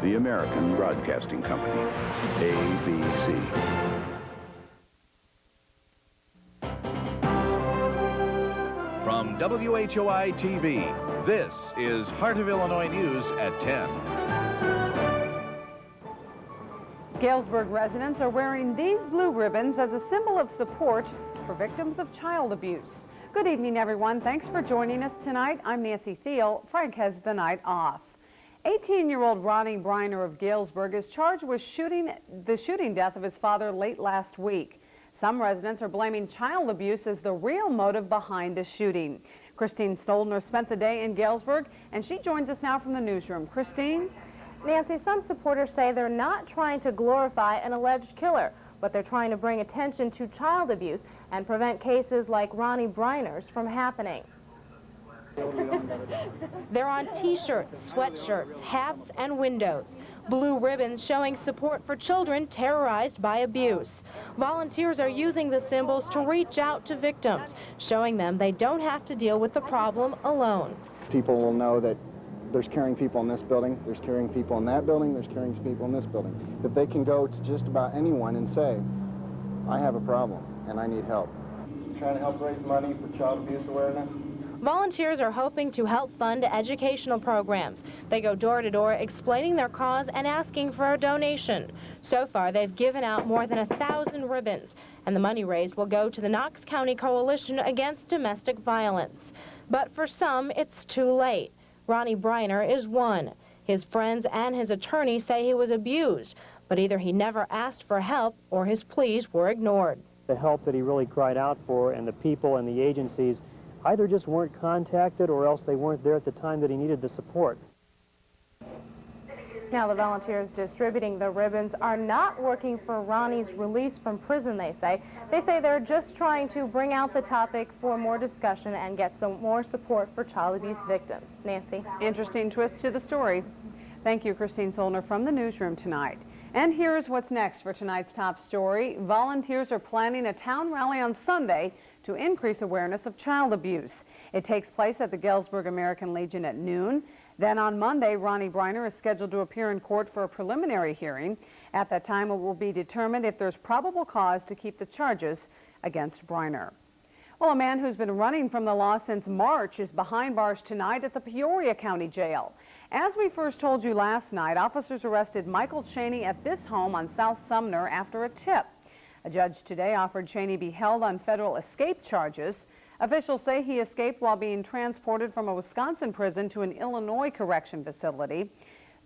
the American Broadcasting Company, ABC. From WHOI TV, this is Heart of Illinois News at 10. Galesburg residents are wearing these blue ribbons as a symbol of support for victims of child abuse. Good evening, everyone. Thanks for joining us tonight. I'm Nancy Thiel. Frank has the night off. 18-year-old Ronnie Briner of Galesburg is charged with the shooting death of his father late last week. Some residents are blaming child abuse as the real motive behind the shooting. Christine Stollner spent the day in Galesburg, and she joins us now from the newsroom. Christine? Nancy, some supporters say they're not trying to glorify an alleged killer, but they're trying to bring attention to child abuse and prevent cases like Ronnie Briner's from happening. They're on T-shirts, sweatshirts, hats, and windows. Blue ribbons showing support for children terrorized by abuse. Volunteers are using the symbols to reach out to victims, showing them they don't have to deal with the problem alone. People will know that there's caring people in this building, there's caring people in that building, there's caring people in this building. That they can go to just about anyone and say, I have a problem and I need help. Trying to help raise money for child abuse awareness. Volunteers are hoping to help fund educational programs. They go door to door explaining their cause and asking for a donation. So far, they've given out more than 1,000 ribbons, and the money raised will go to the Knox County Coalition Against Domestic Violence. But for some, it's too late. Ronnie Briner is one. His friends and his attorney say he was abused, but either he never asked for help or his pleas were ignored. The help that he really cried out for and the people and the agencies either just weren't contacted or else they weren't there at the time that he needed the support. Now the volunteers distributing the ribbons are not working for Ronnie's release from prison, they say. They say they're just trying to bring out the topic for more discussion and get some more support for child abuse victims. Nancy? Interesting twist to the story. Thank you, Christine Solner, from the newsroom tonight. And here's what's next for tonight's top story. Volunteers are planning a town rally on Sunday to increase awareness of child abuse. It takes place at the Galesburg American Legion at noon. Then on Monday, Ronnie Briner is scheduled to appear in court for a preliminary hearing. At that time, it will be determined if there's probable cause to keep the charges against Briner. Well, a man who's been running from the law since March is behind bars tonight at the Peoria County Jail. As we first told you last night, officers arrested Michael Cheney at this home on South Sumner after a tip. A judge today offered Cheney be held on federal escape charges. Officials say he escaped while being transported from a Wisconsin prison to an Illinois correction facility.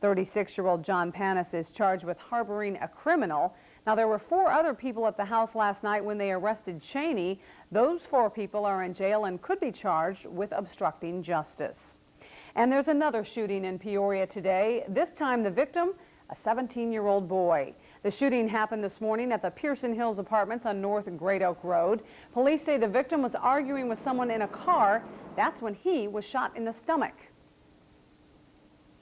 36-year-old John Panis is charged with harboring a criminal. Now, there were 4 other people at the house last night when they arrested Cheney. Those 4 people are in jail and could be charged with obstructing justice. And there's another shooting in Peoria today. This time the victim, a 17-year-old boy. The shooting happened this morning at the Pearson Hills Apartments on North Great Oak Road. Police say the victim was arguing with someone in a car. That's when he was shot in the stomach.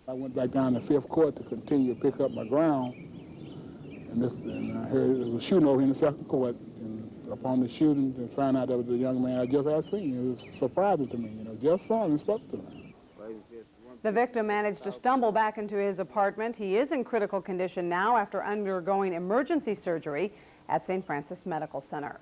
I went back down to Fifth Court to continue to pick up my ground, and I heard there was a shooting over in the second court. And upon the shooting, to find out that was the young man I just had seen, it was surprising to me. Just saw him and spoke to him. The victim managed to stumble back into his apartment. He is in critical condition now after undergoing emergency surgery at St. Francis Medical Center.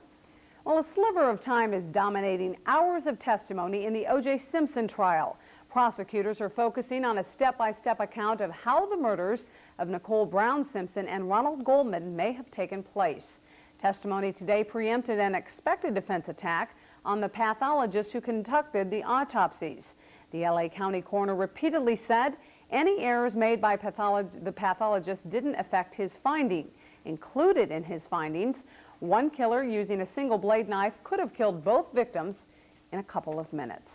Well, a sliver of time is dominating hours of testimony in the O.J. Simpson trial. Prosecutors are focusing on a step-by-step account of how the murders of Nicole Brown Simpson and Ronald Goldman may have taken place. Testimony today preempted an expected defense attack on the pathologist who conducted the autopsies. The L.A. County coroner repeatedly said any errors made by the pathologist didn't affect his finding. Included in his findings, one killer using a single blade knife could have killed both victims in a couple of minutes.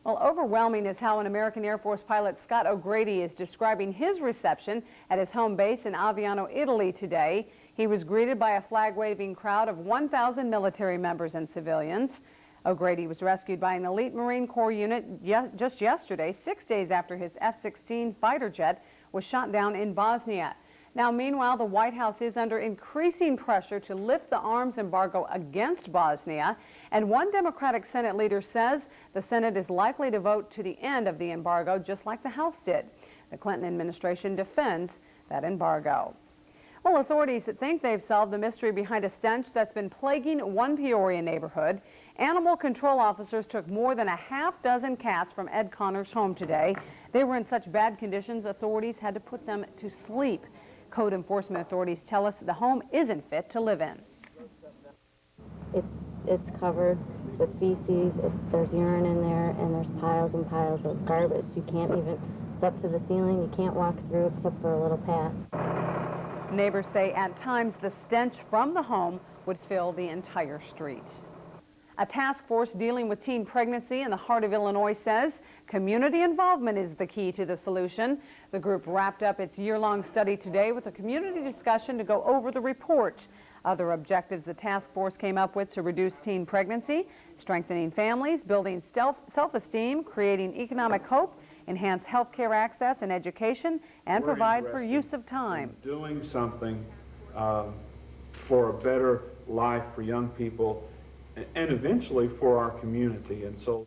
Well, overwhelming is how an American Air Force pilot, Scott O'Grady, is describing his reception at his home base in Aviano, Italy today. He was greeted by a flag-waving crowd of 1,000 military members and civilians. O'Grady was rescued by an elite Marine Corps unit just yesterday, 6 days after his F-16 fighter jet was shot down in Bosnia. Now, meanwhile, the White House is under increasing pressure to lift the arms embargo against Bosnia, and one Democratic Senate leader says the Senate is likely to vote to the end of the embargo, just like the House did. The Clinton administration defends that embargo. Well, authorities think they've solved the mystery behind a stench that's been plaguing one Peoria neighborhood. Animal control officers took more than a half-dozen cats from Ed Connor's home today. They were in such bad conditions, authorities had to put them to sleep. Code enforcement authorities tell us the home isn't fit to live in. It's covered with feces, there's urine in there, and there's piles and piles of garbage. You can't even, it's up to the ceiling, you can't walk through except for a little path. Neighbors say at times the stench from the home would fill the entire street. A task force dealing with teen pregnancy in the heart of Illinois says community involvement is the key to the solution. The group wrapped up its year-long study today with a community discussion to go over the report. Other objectives the task force came up with to reduce teen pregnancy: strengthening families, building self-esteem, creating economic hope, enhance health care access and education, and provide for use of time. Doing something for a better life for young people and eventually for our community. And so,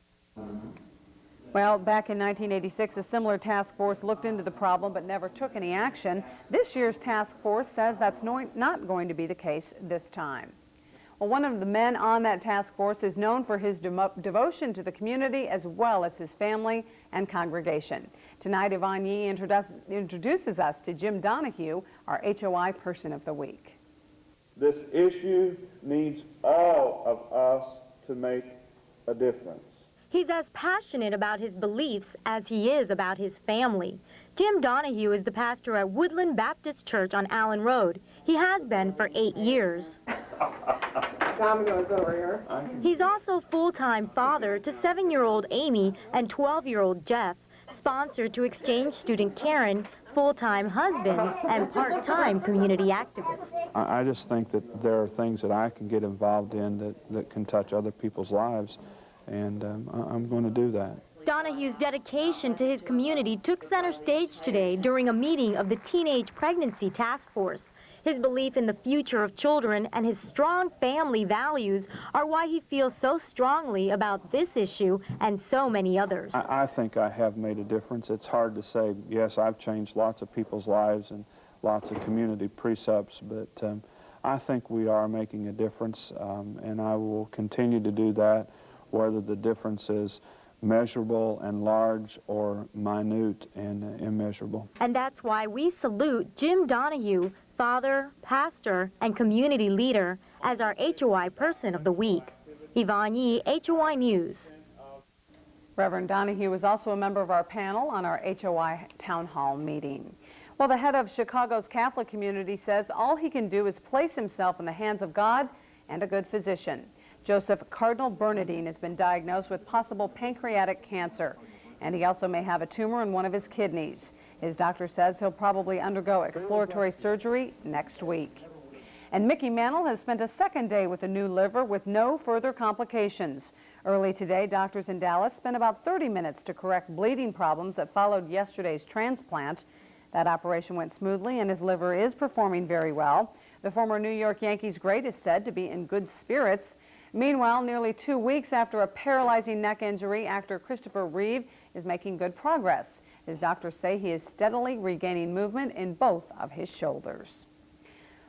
well, back in 1986, a similar task force looked into the problem but never took any action. This year's task force says that's not going to be the case this time. Well, one of the men on that task force is known for his devotion to the community as well as his family and congregation. Tonight, Yvonne Yee introduces us to Jim Donahue, our HOI Person of the Week. this issue needs all of us to make a difference. He's as passionate about his beliefs as he is about his family. Jim Donahue is the pastor at Woodland Baptist Church on Allen Road. He has been for 8 years. Domino's over here. He's also full-time father to 7-year-old Amy and 12-year-old Jeff, sponsor to exchange student Karen, full-time husband, and part-time community activist. I just think that there are things that I can get involved in that can touch other people's lives, and I'm going to do that. Donahue's dedication to his community took center stage today during a meeting of the Teenage Pregnancy Task Force. His belief in the future of children and his strong family values are why he feels so strongly about this issue and so many others. I think I have made a difference. It's hard to say, yes, I've changed lots of people's lives and lots of community precepts, but I think we are making a difference, and I will continue to do that, whether the difference is measurable and large or minute and immeasurable. And that's why we salute Jim Donahue, father, pastor, and community leader, as our HOI Person of the Week. Yvonne Yee, HOI News. Reverend Donahue was also a member of our panel on our HOI Town Hall meeting. Well, the head of Chicago's Catholic community says all he can do is place himself in the hands of God and a good physician. Joseph Cardinal Bernardine has been diagnosed with possible pancreatic cancer, and he also may have a tumor in one of his kidneys. His doctor says he'll probably undergo exploratory surgery next week. And Mickey Mantle has spent a second day with a new liver with no further complications. Early today, doctors in Dallas spent about 30 minutes to correct bleeding problems that followed yesterday's transplant. That operation went smoothly, and his liver is performing very well. The former New York Yankees great is said to be in good spirits. Meanwhile, nearly 2 weeks after a paralyzing neck injury, actor Christopher Reeve is making good progress. His doctors say he is steadily regaining movement in both of his shoulders.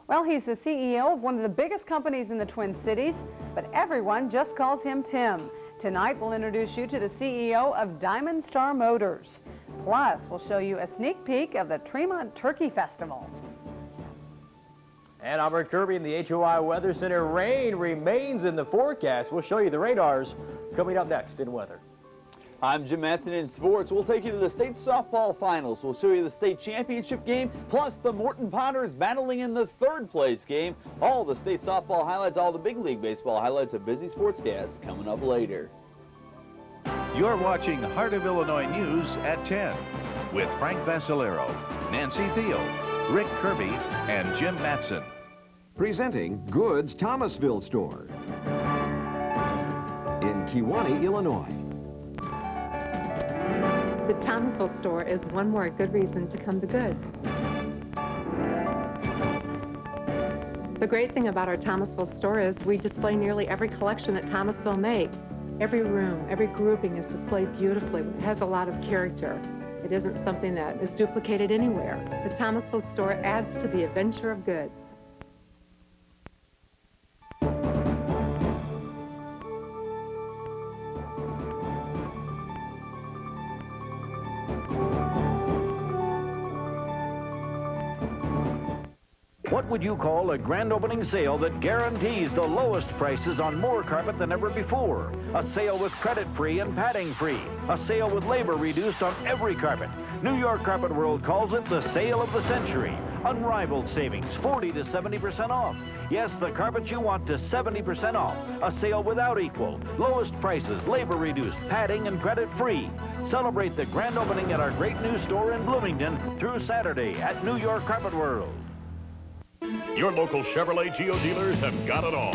Well, he's the CEO of one of the biggest companies in the Twin Cities, but everyone just calls him Tim. Tonight, we'll introduce you to the CEO of Diamond Star Motors. Plus, we'll show you a sneak peek of the Tremont Turkey Festival. And I'm Rick Kirby in the HOI Weather Center. Rain remains in the forecast. We'll show you the radars coming up next in weather. I'm Jim Matson in sports. We'll take you to the state softball finals. We'll show you the state championship game, plus the Morton Potters battling in the third place game. All the state softball highlights, all the big league baseball highlights of Busy Sportscast coming up later. You're watching Heart of Illinois News at 10 with Frank Vassalero, Nancy Thiel, Rick Kirby, and Jim Matson. Presenting Goods Thomasville Store in Kewanee, Illinois. The Thomasville Store is one more good reason to come to Goods. The great thing about our Thomasville store is we display nearly every collection that Thomasville makes. Every room, every grouping is displayed beautifully. It has a lot of character. It isn't something that is duplicated anywhere. The Thomasville store adds to the adventure of goods. What would you call a grand opening sale that guarantees the lowest prices on more carpet than ever before? A sale with credit-free and padding-free. A sale with labor reduced on every carpet. New York Carpet World calls it the sale of the century. Unrivaled savings, 40 to 70% off. Yes, the carpet you want to 70% off. A sale without equal. Lowest prices, labor reduced, padding, and credit-free. Celebrate the grand opening at our great new store in Bloomington through Saturday at New York Carpet World. Your local Chevrolet Geo dealers have got it all.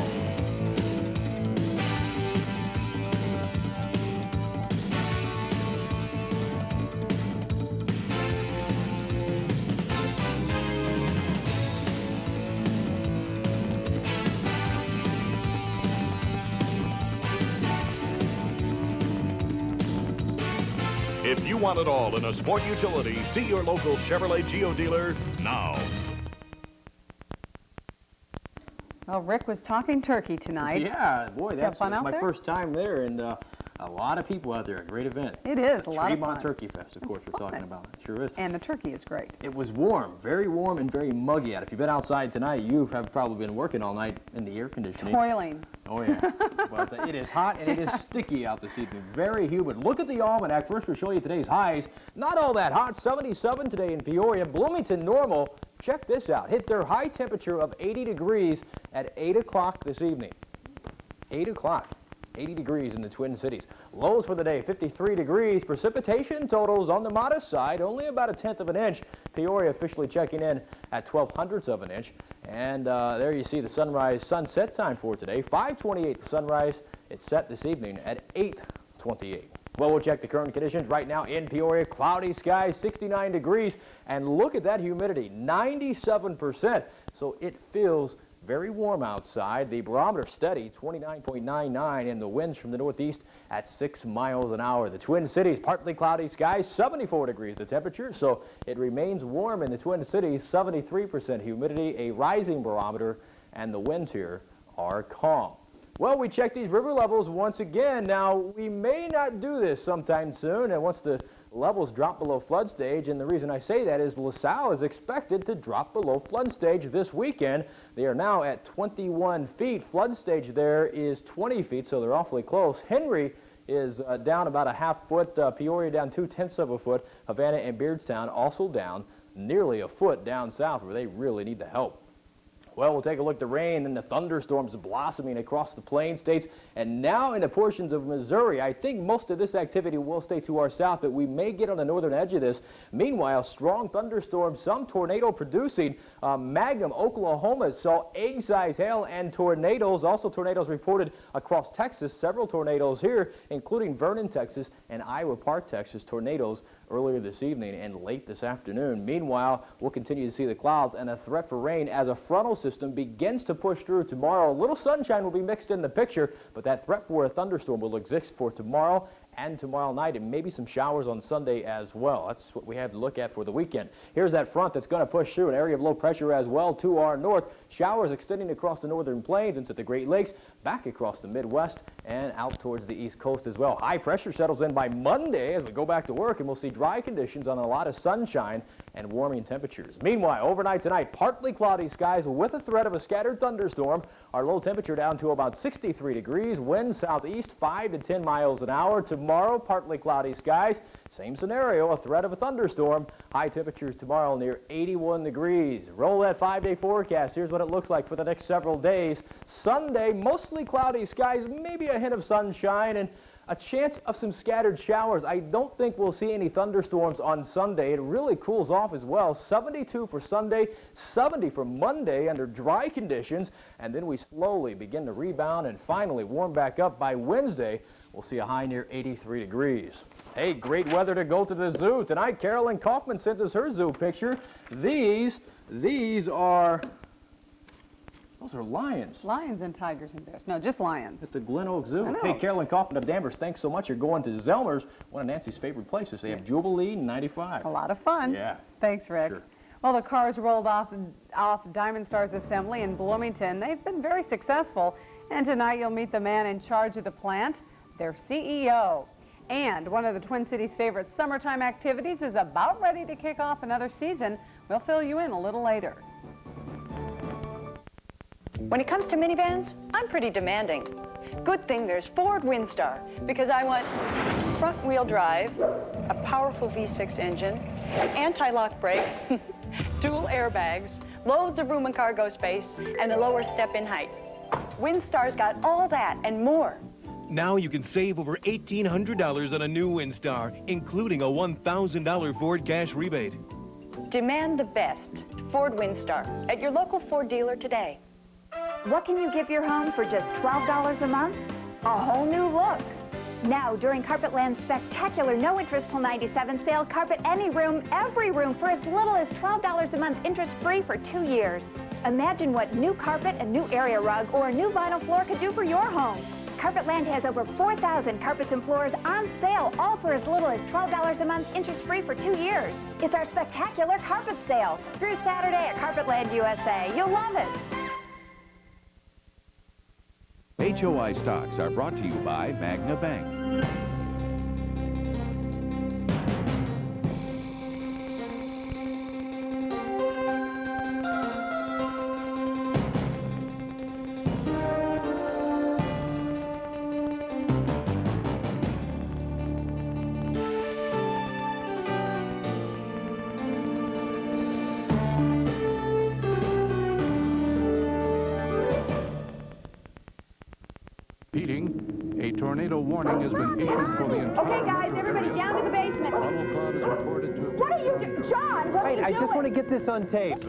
If you want it all in a sport utility, see your local Chevrolet Geo dealer now. Well, Rick was talking turkey tonight. Yeah, boy, that's fun out my there? first time there, and a lot of people out there. A great event. It is a lot of Tremont fun. Turkey Fest, of course, we're talking about. It sure is. And the turkey is great. It was warm, very warm and very muggy out. If you've been outside tonight, you have probably been working all night in the air conditioning. Toiling. Oh, yeah. But it is hot and it is sticky out this evening. Very humid. Look at the almanac. First, we'll show you today's highs. Not all that hot. 77 today in Peoria. Bloomington, normal. Check this out. Hit their high temperature of 80 degrees at 8 o'clock this evening. 8 o'clock. 80 degrees in the Twin Cities. Lows for the day, 53 degrees. Precipitation totals on the modest side, only about 1/10 of an inch. Peoria officially checking in at 0.12 of an inch. And there you see the sunrise sunset time for today. 5:28 the sunrise. It's set this evening at 8:28. Well, we'll check the current conditions right now in Peoria. Cloudy skies, 69 degrees. And look at that humidity, 97%. So it feels very warm outside. The barometer steady, 29.99, and the winds from the northeast at 6 miles an hour. The Twin Cities, partly cloudy skies, 74 degrees the temperature, so it remains warm in the Twin Cities, 73% humidity, a rising barometer, and the winds here are calm. Well, we checked these river levels once again. Now, we may not do this sometime soon, and once the levels drop below flood stage, and the reason I say that is LaSalle is expected to drop below flood stage this weekend. They are now at 21 feet. Flood stage there is 20 feet, so they're awfully close. Henry is down about a half foot. Peoria down 2/10 of a foot. Havana and Beardstown also down nearly a foot down south, where they really need the help. Well, we'll take a look at the rain and the thunderstorms blossoming across the plain states and now in the portions of Missouri. I think most of this activity will stay to our south, but we may get on the northern edge of this. Meanwhile, strong thunderstorms, some tornado producing. Magnum, Oklahoma saw egg-size hail and tornadoes. Also tornadoes reported across Texas. Several tornadoes here, including Vernon, Texas and Iowa Park, Texas. Tornadoes earlier this evening and late this afternoon. Meanwhile, we'll continue to see the clouds and a threat for rain as a frontal system begins to push through tomorrow. A little sunshine will be mixed in the picture, but that threat for a thunderstorm will exist for tomorrow and tomorrow night, and maybe some showers on Sunday as well. That's what we have to look at for the weekend. Here's that front that's going to push through an area of low pressure as well to our north. Showers extending across the northern plains into the Great Lakes, back across the Midwest, and out towards the East Coast as well. High pressure settles in by Monday as we go back to work, and we'll see dry conditions on a lot of sunshine and warming temperatures. Meanwhile, overnight tonight, partly cloudy skies with a threat of a scattered thunderstorm. Our low temperature down to about 63 degrees. Wind southeast 5 to 10 miles an hour. Tomorrow, partly cloudy skies. Same scenario, a threat of a thunderstorm. High temperatures tomorrow near 81 degrees. Roll that 5-day forecast. Here's what it looks like for the next several days. Sunday, mostly cloudy skies, maybe a hint of sunshine, and a chance of some scattered showers. I don't think we'll see any thunderstorms on Sunday. It really cools off as well. 72 for Sunday, 70 for Monday under dry conditions, and then we slowly begin to rebound and finally warm back up by Wednesday. We'll see a high near 83 degrees. Hey, great weather to go to the zoo. Tonight, Carolyn Kaufman sends us her zoo picture. These are Those are lions. Lions and tigers and bears. No, just lions. At the Glen Oak Zoo. I know. Hey, Carolyn Kaufman of Danvers, thanks so much. You're going to Zellmer's, one of Nancy's favorite places. They have Jubilee 95. A lot of fun. Yeah. Thanks, Rick. Sure. Well, the cars rolled off Diamond Star's assembly in Bloomington. They've been very successful. And tonight you'll meet the man in charge of the plant, their CEO. And one of the Twin Cities' favorite summertime activities is about ready to kick off another season. We'll fill you in a little later. When it comes to minivans, I'm pretty demanding. Good thing there's Ford Windstar, because I want front-wheel drive, a powerful V6 engine, anti-lock brakes, dual airbags, loads of room and cargo space, and a lower step-in height. Windstar's got all that and more. Now you can save over $1,800 on a new Windstar, including a $1,000 Ford cash rebate. Demand the best. Ford Windstar at your local Ford dealer today. What can you give your home for just $12 a month? A whole new look. Now, during Carpetland's spectacular no-interest till 97 sale, carpet any room, every room for as little as $12 a month, interest-free for 2 years. Imagine what new carpet, a new area rug, or a new vinyl floor could do for your home. Carpetland has over 4,000 carpets and floors on sale, all for as little as $12 a month, interest-free for 2 years. It's our spectacular carpet sale through Saturday at Carpetland USA. You'll love it. HOI stocks are brought to you by Magna Bank. A tornado warning has been issued for the entire Okay, guys, everybody area. down to the basement. Trouble cloud is reported to... What are you doing? John, what are you doing? I just want to get this on tape.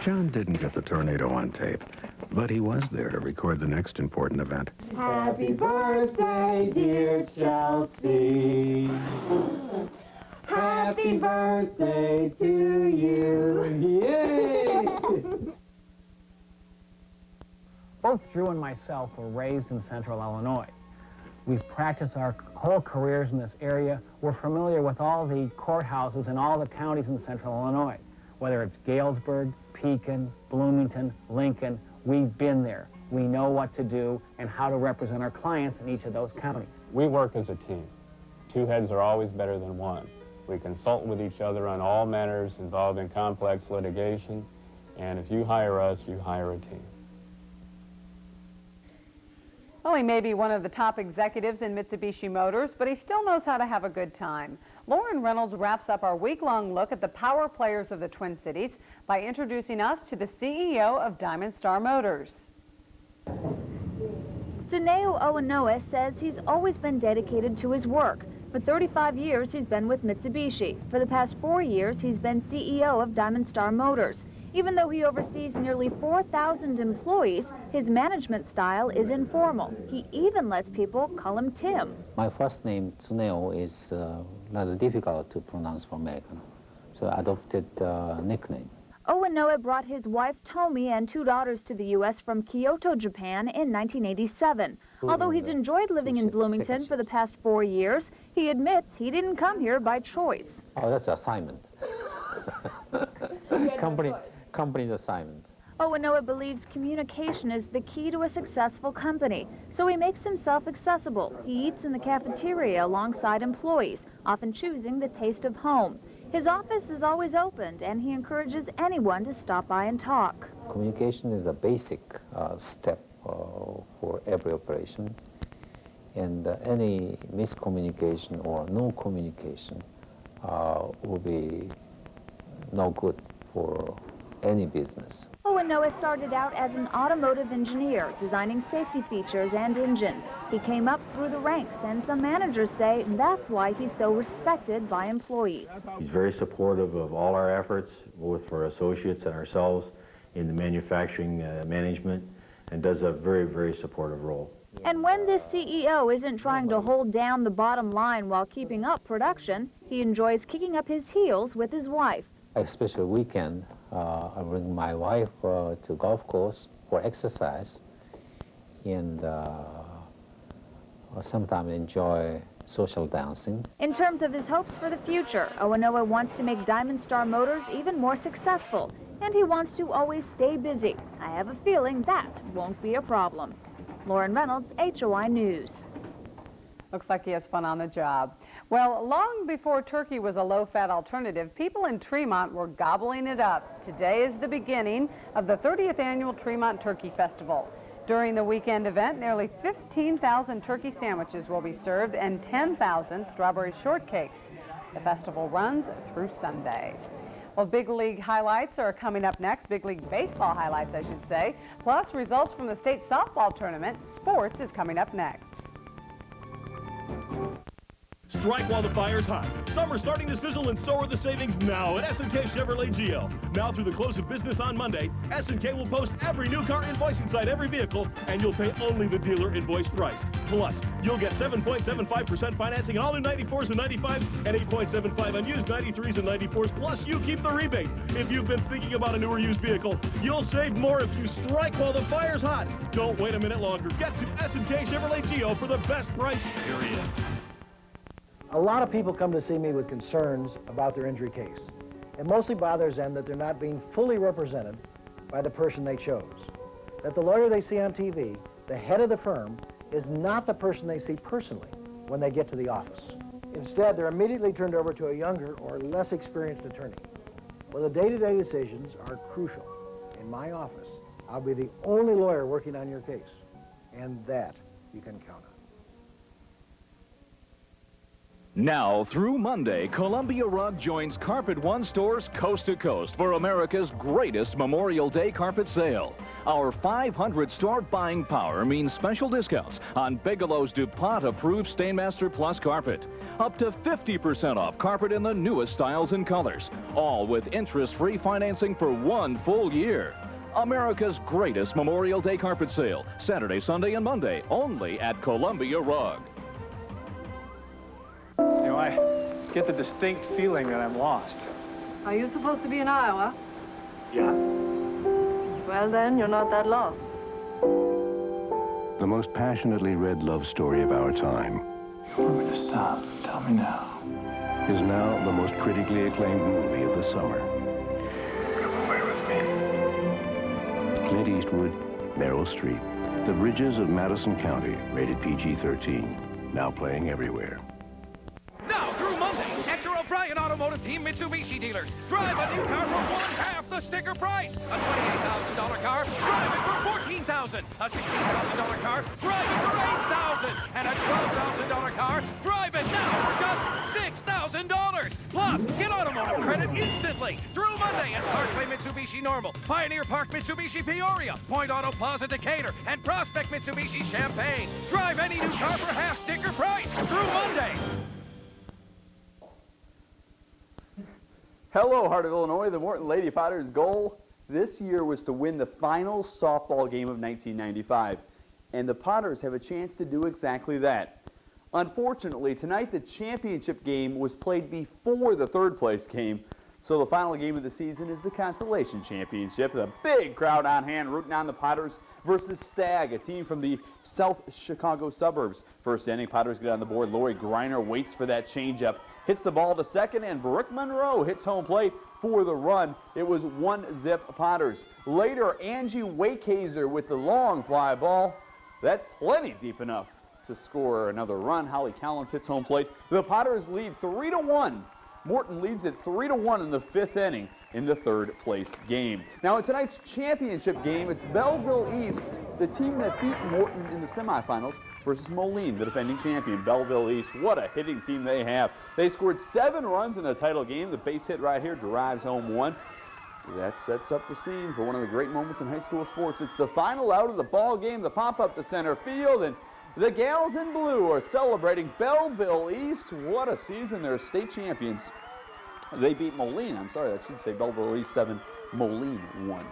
John didn't get the tornado on tape, but he was there to record the next important event. Happy birthday, dear Chelsea. Happy birthday to you. Yay! Both Drew and myself were raised in Central Illinois. We've practiced our whole careers in this area. We're familiar with all the courthouses in all the counties in Central Illinois, whether it's Galesburg, Pekin, Bloomington, Lincoln. We've been there. We know what to do and how to represent our clients in each of those counties. We work as a team. Two heads are always better than one. We consult with each other on all matters involving complex litigation, and if you hire us, you hire a team. Well, he may be one of the top executives in Mitsubishi Motors, but he still knows how to have a good time. Lauren Reynolds wraps up our week-long look at the power players of the Twin Cities by introducing us to the CEO of Diamond Star Motors. Suneo Owanoa says he's always been dedicated to his work. For 35 years, he's been with Mitsubishi. For the past 4 years, he's been CEO of Diamond Star Motors. Even though he oversees nearly 4,000 employees, his management style is informal. He even lets people call him Tim. My first name, Tsuneo, is rather difficult to pronounce for American, so I adopted a nickname. Owanoa brought his wife Tomi and 2 daughters to the U.S. from Kyoto, Japan in 1987. Although he's enjoyed living in Bloomington for the past 4 years, he admits he didn't come here by choice. Oh, that's assignment. Company's assignment. Owanoa believes communication is the key to a successful company, so he makes himself accessible. He eats in the cafeteria alongside employees, often choosing the taste of home. His office is always open, and he encourages anyone to stop by and talk. Communication is a basic step for every operation, and any miscommunication or no communication will be no good for any business. Owanoa started out as an automotive engineer, designing safety features and engines. He came up through the ranks, and some managers say that's why he's so respected by employees. He's very supportive of all our efforts, both for associates and ourselves in the manufacturing management, and does a very, very supportive role. And when this CEO isn't trying to hold down the bottom line while keeping up production, he enjoys kicking up his heels with his wife. Especially weekend, I bring my wife to golf course for exercise, and sometimes enjoy social dancing. In terms of his hopes for the future, Owanoa wants to make Diamond Star Motors even more successful, and he wants to always stay busy. I have a feeling that won't be a problem. Lauren Reynolds, HOI News. Looks like he has fun on the job. Well, long before turkey was a low-fat alternative, people in Tremont were gobbling it up. Today is the beginning of the 30th annual Tremont Turkey Festival. During the weekend event, nearly 15,000 turkey sandwiches will be served and 10,000 strawberry shortcakes. The festival runs through Sunday. Well, big league highlights are coming up next. Big league baseball highlights, I should say. Plus, results from the state softball tournament. Sports is coming up next. Strike while the fire's hot. Summer's starting to sizzle, and so are the savings now at S&K Chevrolet GL. Now through the close of business on Monday, S&K will post every new car invoice inside every vehicle, and you'll pay only the dealer invoice price. Plus, you'll get 7.75% financing on all new 94s and 95s, and 8.75 on used 93s and 94s, plus you keep the rebate. If you've been thinking about a new or used vehicle, you'll save more if you strike while the fire's hot. Don't wait a minute longer. Get to S&K Chevrolet GL for the best price, period. A lot of people come to see me with concerns about their injury case. It mostly bothers them that they're not being fully represented by the person they chose. That the lawyer they see on TV, the head of the firm, is not the person they see personally when they get to the office. Instead, they're immediately turned over to a younger or less experienced attorney. Well, the day-to-day decisions are crucial. In my office, I'll be the only lawyer working on your case, and that you can count on. Now through Monday, Columbia Rug joins Carpet One stores coast to coast for America's greatest Memorial Day carpet sale. Our 500 store buying power means special discounts on Bigelow's DuPont approved Stainmaster Plus carpet. Up to 50% off carpet in the newest styles and colors. All with interest-free financing for 1 full year. America's greatest Memorial Day carpet sale. Saturday, Sunday, and Monday only at Columbia Rug. You know, I get the distinct feeling that I'm lost. Are you supposed to be in Iowa? Yeah. Well, then, you're not that lost. The most passionately read love story of our time. You want me to stop? Tell me now. Is now the most critically acclaimed movie of the summer. Come away with me. Clint Eastwood, Meryl Streep. The Bridges of Madison County, rated PG-13. Now playing everywhere. Now through Monday, at your O'Brien Automotive Team Mitsubishi dealers. Drive a new car for 1/2 the sticker price. A $28,000 car, drive it for $14,000. A $16,000 car, drive it for $8,000. And a $12,000 car, drive it now for just $6,000. Plus, get automotive credit instantly through Monday at Parkway Mitsubishi Normal, Pioneer Park Mitsubishi Peoria, Point Auto Plaza Decatur, and Prospect Mitsubishi Champaign. Drive any new car for half sticker price through Monday. Hello, Heart of Illinois. The Morton Lady Fighters' goal this year was to win the final softball game of 1995. And the Potters have a chance to do exactly that. Unfortunately, tonight the championship game was played before the third-place game. So the final game of the season is the consolation championship. The big crowd on hand rooting on the Potters versus Stagg, a team from the South Chicago suburbs. First inning, Potters get on the board. Lori Greiner waits for that changeup. Hits the ball to second, and Brooke Monroe hits home plate for the run. It was 1-zip Potters. Later, Angie Wakehazer with the long fly ball. That's plenty deep enough to score another run. Holly Collins hits home plate. The Potters lead 3-1. Morton leads it 3-1 in the 5th inning in the third-place game. Now, in tonight's championship game, it's Belleville East, the team that beat Morton in the semifinals, versus Moline, the defending champion. Belleville East, what a hitting team they have. They scored 7 runs in the title game. The base hit right here drives home 1. That sets up the scene for one of the great moments in high school sports. It's the final out of the ball game, the pop-up to center field, and the gals in blue are celebrating. Belleville East, what a season. They're state champions. They beat Moline. I'm sorry, I should say Belleville East 7, Moline 1.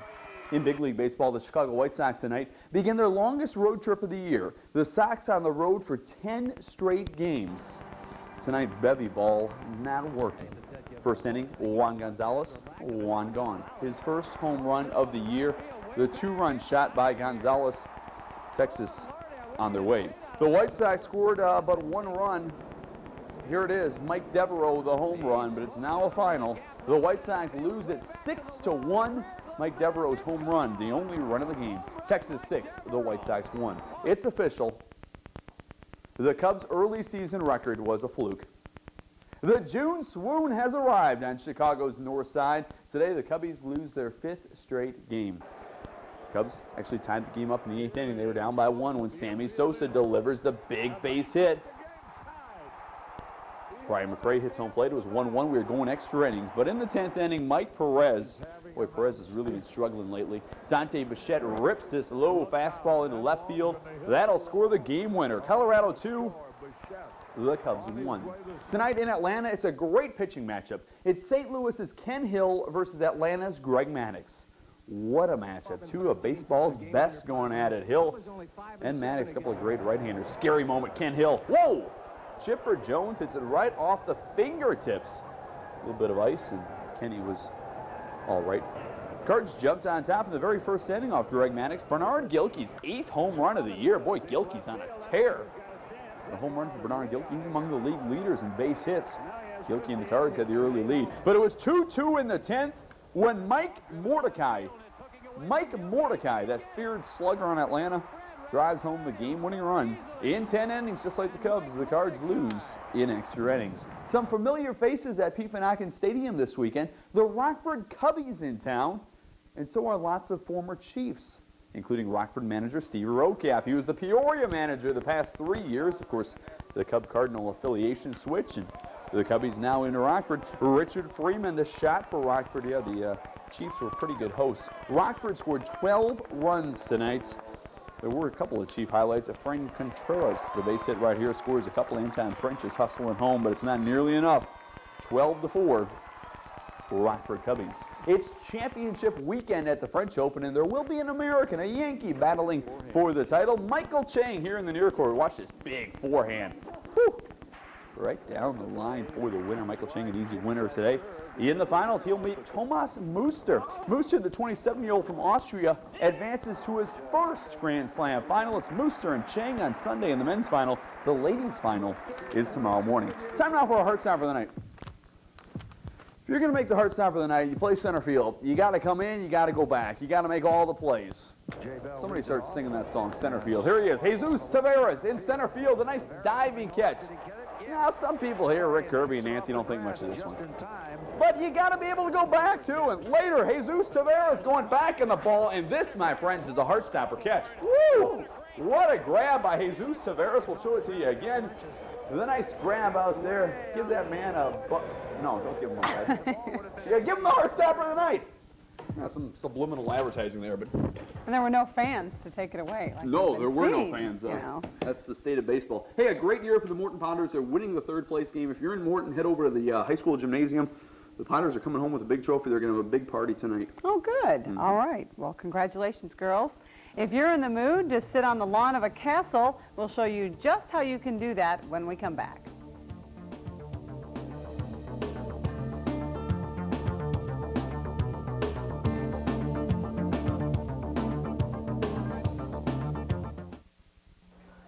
In Big League Baseball, the Chicago White Sox tonight begin their longest road trip of the year. The Sox on the road for 10 straight games. Tonight, bevy ball not working. First inning, Juan Gonzalez, Juan gone. His first home run of the year, the 2-run shot by Gonzalez. Texas on their way. The White Sox scored but 1 run. Here it is, Mike Devereaux, the home run, but it's now a final. The White Sox lose it 6-1. Mike Devereaux's home run, the only run of the game. Texas 6, the White Sox 1. It's official. The Cubs' early season record was a fluke. The June swoon has arrived on Chicago's north side. Today, the Cubbies lose their 5th straight game. Cubs actually tied the game up in the 8th inning. They were down by 1 when Sammy Sosa delivers the big base hit. Brian McRae hits home plate. It was 1-1. We were going extra innings. But in the 10th inning, Mike Perez, boy, Perez has really been struggling lately. Dante Bichette rips this low fastball into left field. That'll score the game winner. Colorado 2, the Cubs 1. Tonight in Atlanta, it's a great pitching matchup. It's St. Louis's Ken Hill versus Atlanta's Greg Maddux. What a matchup. 2 of baseball's best going at it. Hill and Maddux, a couple of great right-handers. Scary moment, Ken Hill. Whoa! Chipper Jones hits it right off the fingertips. A little bit of ice, and Kenny was all right. Cards jumped on top in the very first inning off Greg Maddux. Bernard Gilkey's 8th home run of the year. Boy, Gilkey's on a tear. A home run for Bernard Gilkey. He's among the league leaders in base hits. Gilkey and the Cards had the early lead. But it was 2-2 in the 10th when Mike Mordecai, that feared slugger on Atlanta, drives home the game-winning run. In 10 innings, just like the Cubs, the Cards lose in extra innings. Some familiar faces at Peepanakan Stadium this weekend. The Rockford Cubbies in town, and so are lots of former Chiefs, including Rockford manager Steve Rocap. He was the Peoria manager the past 3 years. Of course, the Cub-Cardinal affiliation switch, and the Cubbies now into Rockford. Richard Freeman, the shot for Rockford. Yeah, the Chiefs were pretty good hosts. Rockford scored 12 runs tonight. There were a couple of Chief highlights. Efrain Contreras, the base hit right here, scores a couple. Anton French is hustling home, but it's not nearly enough. 12-4 for Rockford Cubbies. It's championship weekend at the French Open, and there will be an American, a Yankee, battling for the title. Michael Chang here in the near court. Watch this big forehand. Whew. Right down the line for the winner. Michael Chang, an easy winner today. In the finals, he'll meet Thomas Muster. Muster, the 27-year-old from Austria, advances to his first Grand Slam final. It's Muster and Chang on Sunday in the men's final. The ladies' final is tomorrow morning. Time now for a heart stop for the night. If you're going to make the heart stop for the night, you play center field. You got to come in, you got to go back. You got to make all the plays. Somebody starts singing that song, center field. Here he is, Jesus Taveras in center field. A nice diving catch. Now, some people here, Rick Kirby and Nancy, don't think much of this one. But you got to be able to go back, too. And later, Jesus Taveras going back in the ball. And this, my friends, is a heart stopper catch. Woo! What a grab by Jesus Taveras. We'll show it to you again. The nice grab out there. Give that man a... No, don't give him a yeah, give him the heart stopper of the night. Now, some subliminal advertising there, but... And there were no fans to take it away. Like no, there were no seen, fans. You know. That's the state of baseball. Hey, a great year for the Morton Pounders. They're winning the third-place game. If you're in Morton, head over to the high school gymnasium. The Pounders are coming home with a big trophy. They're going to have a big party tonight. Oh, good. Mm-hmm. All right. Well, congratulations, girls. If you're in the mood to sit on the lawn of a castle, we'll show you just how you can do that when we come back.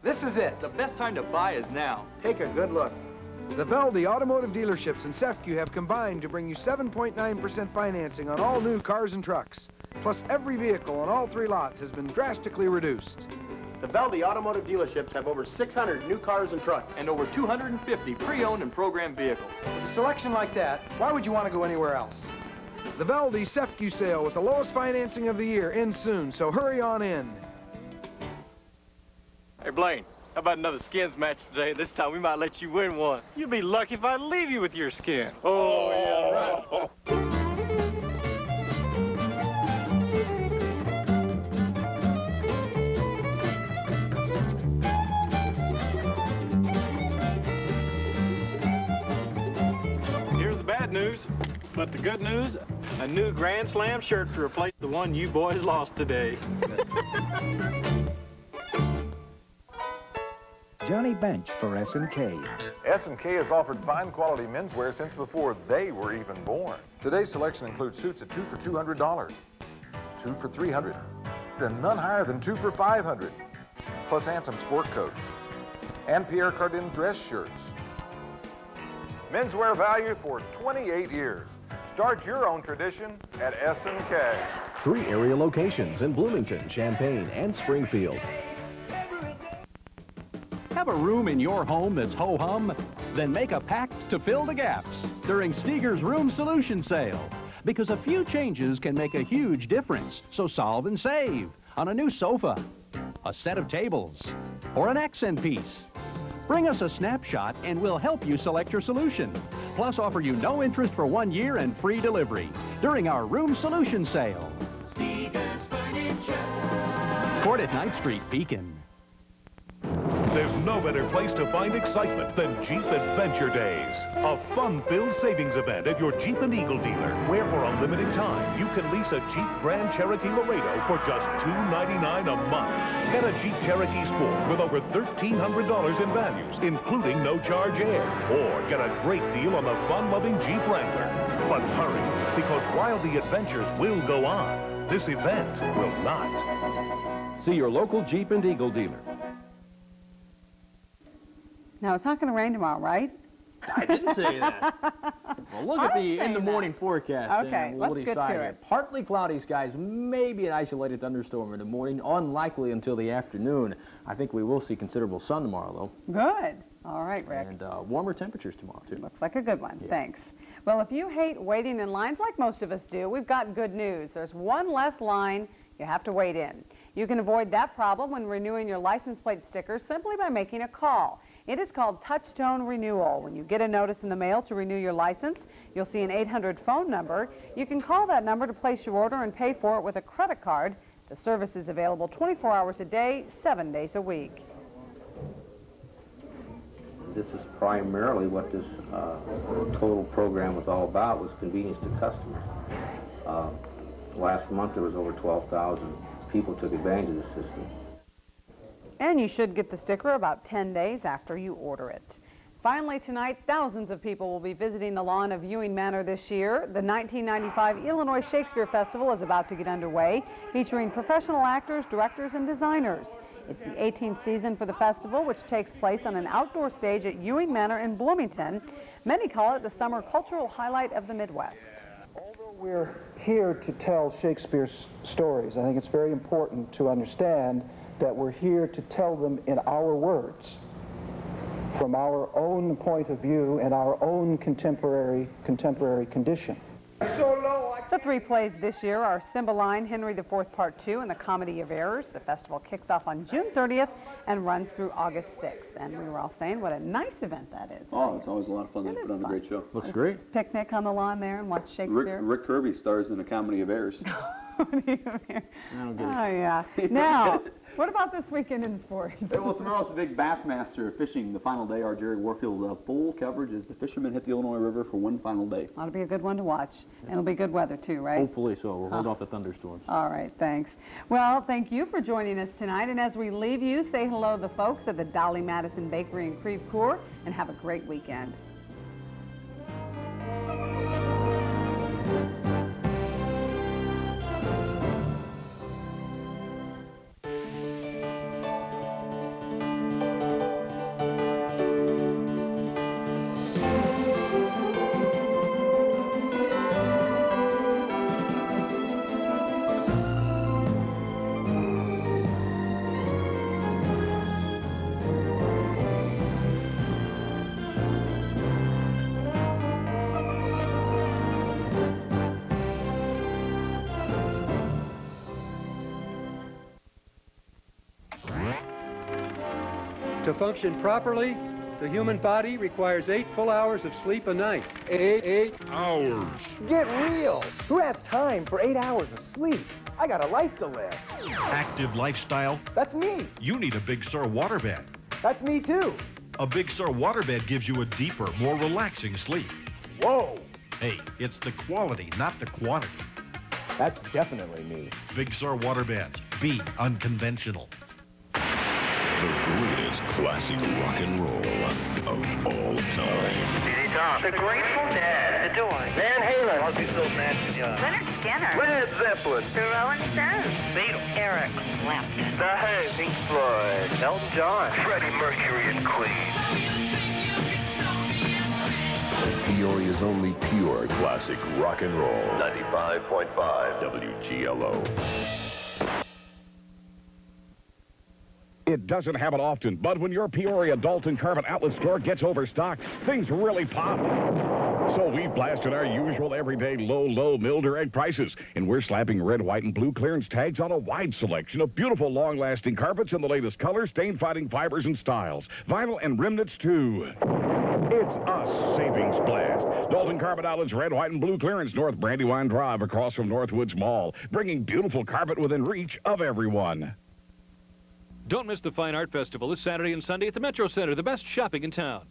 This is it. The best time to buy is now. Take a good look. The Velde Automotive Dealerships and Sefcu have combined to bring you 7.9% financing on all new cars and trucks. Plus, every vehicle on all 3 lots has been drastically reduced. The Velde Automotive Dealerships have over 600 new cars and trucks. And over 250 pre-owned and programmed vehicles. With a selection like that, why would you want to go anywhere else? The Velde Sefcu sale with the lowest financing of the year ends soon, so hurry on in. Hey, Blaine, how about another skins match today? This time we might let you win one. You'd be lucky if I leave you with your skin. Oh, yeah, right. Here's the bad news, but the good news, a new Grand Slam shirt to replace the one you boys lost today. Johnny Bench for S&K. S&K has offered fine quality menswear since before they were even born. Today's selection includes suits at 2 for $200, 2 for $300, and none higher than 2 for $500, plus handsome sport coats and Pierre Cardin dress shirts. Menswear value for 28 years. Start your own tradition at S&K. 3 area locations in Bloomington, Champaign, and Springfield. Have a room in your home that's ho-hum? Then make a pact to fill the gaps during Steger's Room Solution Sale. Because a few changes can make a huge difference. So solve and save on a new sofa, a set of tables, or an accent piece. Bring us a snapshot and we'll help you select your solution. Plus offer you no interest for 1 year and free delivery during our Room Solution Sale. Steger's Furniture. Court at 9th Street, Beacon. There's no better place to find excitement than Jeep Adventure Days, a fun-filled savings event at your Jeep and Eagle dealer, where for a limited time, you can lease a Jeep Grand Cherokee Laredo for just $299 a month. Get a Jeep Cherokee Sport with over $1,300 in values, including no charge air, or get a great deal on the fun-loving Jeep Wrangler. But hurry, because while the adventures will go on, this event will not. See your local Jeep and Eagle dealer. Now, it's not going to rain tomorrow, right? I didn't say that. Well, look at the in-the-morning forecast. Okay, and we'll let's get decide to here. it. Partly cloudy skies, maybe an isolated thunderstorm in the morning, unlikely until the afternoon. I think we will see considerable sun tomorrow, though. Good. All right, Rick. And warmer temperatures tomorrow, too. Looks like a good one. Yeah. Thanks. Well, if you hate waiting in lines like most of us do, we've got good news. There's one less line you have to wait in. You can avoid that problem when renewing your license plate stickers simply by making a call. It is called Touchtone Renewal. When you get a notice in the mail to renew your license, you'll see an 800 phone number. You can call that number to place your order and pay for it with a credit card. The service is available 24 hours a day, 7 days a week. This is primarily what this total program was all about, was convenience to customers. Last month there was over 12,000 people took advantage of the system. And you should get the sticker about 10 days after you order it. Finally tonight, thousands of people will be visiting the lawn of Ewing Manor this year. The 1995 Illinois Shakespeare Festival is about to get underway, featuring professional actors, directors, and designers. It's the 18th season for the festival, which takes place on an outdoor stage at Ewing Manor in Bloomington. Many call it the summer cultural highlight of the Midwest. Although we're here to tell Shakespeare's stories, I think it's very important to understand that we're here to tell them in our words, from our own point of view and our own contemporary condition. The 3 plays this year are Cymbeline, Henry IV Part 2, and The Comedy of Errors. The festival kicks off on June 30th and runs through August 6th. And we were all saying what a nice event that is. Oh, it's always a lot of fun. They put on a great show. Looks great. Picnic on the lawn there and watch Shakespeare. Rick Kirby stars in A Comedy of Errors. Oh, yeah. Now, what about this weekend in sports? Well, tomorrow's the big Bassmaster fishing, the final day. Our Jerry Warfield full coverage as the fishermen hit the Illinois River for one final day. Ought to be a good one to watch. And it'll be good weather, too, right? Hopefully so. We'll hold off the thunderstorms. All right, thanks. Well, thank you for joining us tonight. And as we leave you, say hello to the folks at the Dolly Madison Bakery in Creve Coeur, and have a great weekend. To function properly, the human body requires 8 full hours of sleep a night. 8 hours. Get real. Who has time for 8 hours of sleep? I got a life to live. Active lifestyle? That's me. You need a Big Sur waterbed. That's me too. A Big Sur waterbed gives you a deeper, more relaxing sleep. Whoa. Hey, it's the quality, not the quantity. That's definitely me. Big Sur waterbeds. Be unconventional. The greatest classic rock and roll of all time. ZZ Top. The Grateful Dead. The Doors. Van Halen. Crosby, Stills, Nash & Young. Leonard Skinner. Led Zeppelin. The Rolling Stones. Beatles. Eric Clapton. The Who. Pink Floyd. Elton John. Freddie Mercury and Queen. Peoria's only pure classic rock and roll. 95.5 WGLO. It doesn't happen often, but when your Peoria Dalton Carpet Outlet store gets overstocked, things really pop. So we blasted our usual everyday low Milder egg prices, and we're slapping red, white, and blue clearance tags on a wide selection of beautiful, long-lasting carpets in the latest colors, stain-fighting fibers, and styles. Vinyl and remnants, too. It's a savings blast. Dalton Carpet Outlet's red, white, and blue clearance, North Brandywine Drive, across from Northwoods Mall, bringing beautiful carpet within reach of everyone. Don't miss the Fine Art Festival this Saturday and Sunday at the Metro Center, the best shopping in town.